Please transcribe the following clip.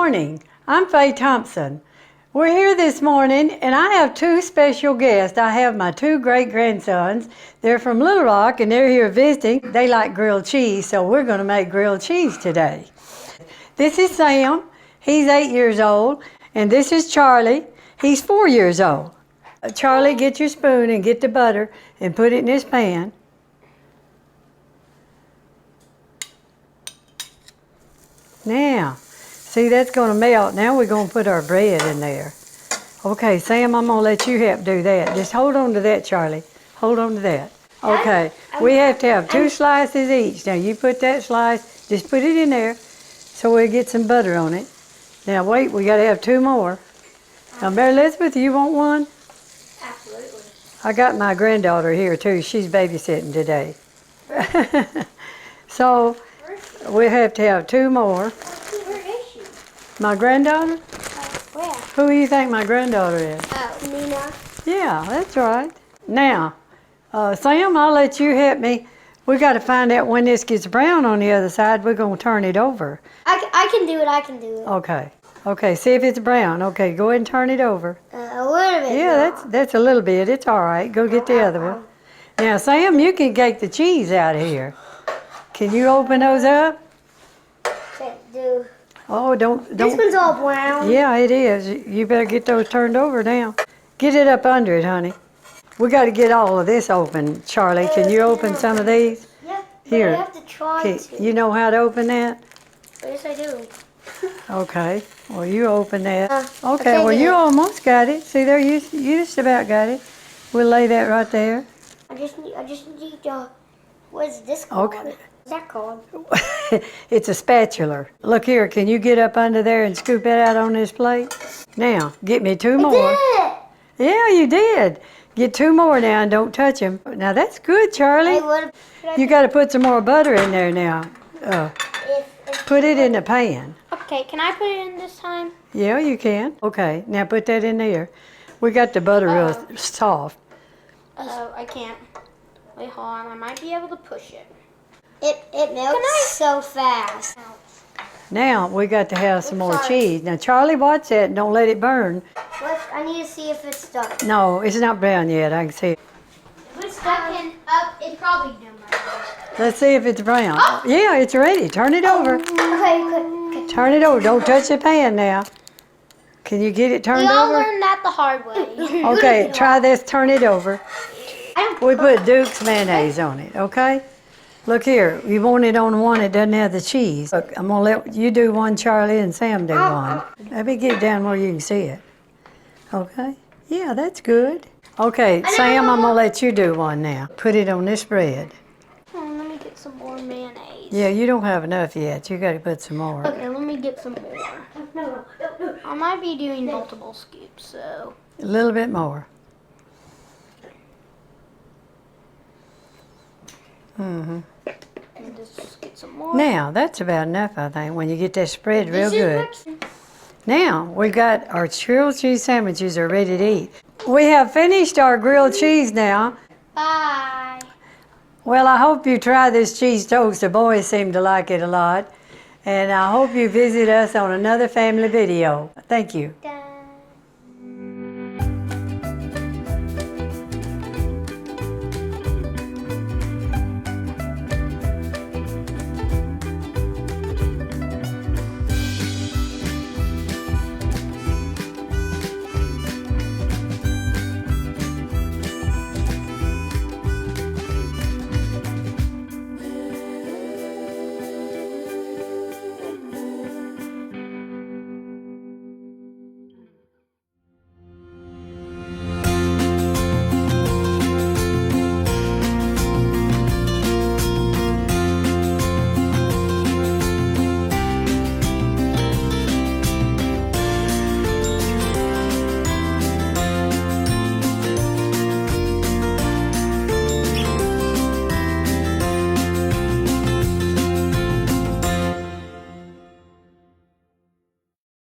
morning. I'm Faye Thompson. We're here this morning and I have two special guests. I have my two great-grandsons. They're from Little Rock and they're here visiting. They like grilled cheese, so we're going to make grilled cheese today. This is Sam. He's 8 years old. And this is Charlie. He's 4 years old. Charlie, get your spoon and get the butter and put it in this pan. Now, see, that's going to melt. Now we're going to put our bread in there. Okay, Sam, I'm going to let you help do that. Just hold on to that, Charlie. Hold on to that. Okay, we have to have 2 slices each. Now, you put that slice, just put it in there so we'll get some butter on it. Now, wait, we got to have 2 more. Now, Mary Elizabeth, you want one? Absolutely. I got my granddaughter here, too. She's babysitting today. So, we have to have 2 more. Where is she? My granddaughter? Where? Who do you think my granddaughter is? Nina. Yeah, that's right. Now, Sam, I'll let you help me. We got to find out when this gets brown on the other side. We're going to turn it over. I can do it. I can do it. Okay. Okay, see if it's brown. Okay, go ahead and turn it over. A little bit. Yeah, that's a little bit. It's all right. Go get the other one. Now, Sam, you can take the cheese out of here. Can you open those up? Can't do. Oh, don't. This one's all brown. Yeah, it is. You better get those turned over now. Get it up under it, honey. We got to get all of this open. Charlie, can you open some of these? Yeah. Here. You have to try to. You know how to open that? Yes, I do. Okay. Well, you open that. I'll Okay. take Well, it. you almost got it. See there, you just about got it. We'll lay that right there. I just need what is this called? Okay. What's that called? It's a spatula. Look here. Can you get up under there and scoop it out on this plate? Now, get me 2 more. I Yeah, you did. Get 2 more now and don't touch them. Now that's good, Charlie. You got to put some more butter in there now. Put it in the pan. Okay, can I put it in this time? Yeah, you can. Okay, now put that in there. We got the butter real soft. I can't. Wait, hold on. I might be able to push it. It melts so fast. Now we got to have some more cheese. Now Charlie, watch that and don't let it burn. I need to see if it's done. No, it's not brown yet. I can see it. If it's stuck it's probably done. Let's see if it's brown. Yeah, it's ready. Turn it over. Okay. Turn it over. Don't touch the pan now. Can you get it turned We all over? learned that the hard way. Okay, try this. Turn it over. We put Duke's mayonnaise on it, okay? Look here, you want it on one that doesn't have the cheese. Look, I'm gonna let you do one, Charlie, and Sam do one. Let me get it down where you can see it. Okay? Yeah, that's good. Okay, Sam, I'm gonna let you do one now. Put it on this bread. Let me get some more mayonnaise. Yeah, you don't have enough yet. You gotta put some more. Okay, let me get some more. I might be doing multiple scoops, so. A little bit more. Mm-hmm. And just get some more. Now, that's about enough, I think, when you get that spread real good. Now, we got our grilled cheese sandwiches are ready to eat. We have finished our grilled cheese now. Bye. Well, I hope you try this cheese toast. The boys seem to like it a lot. And I hope you visit us on another family video. Thank you. Done.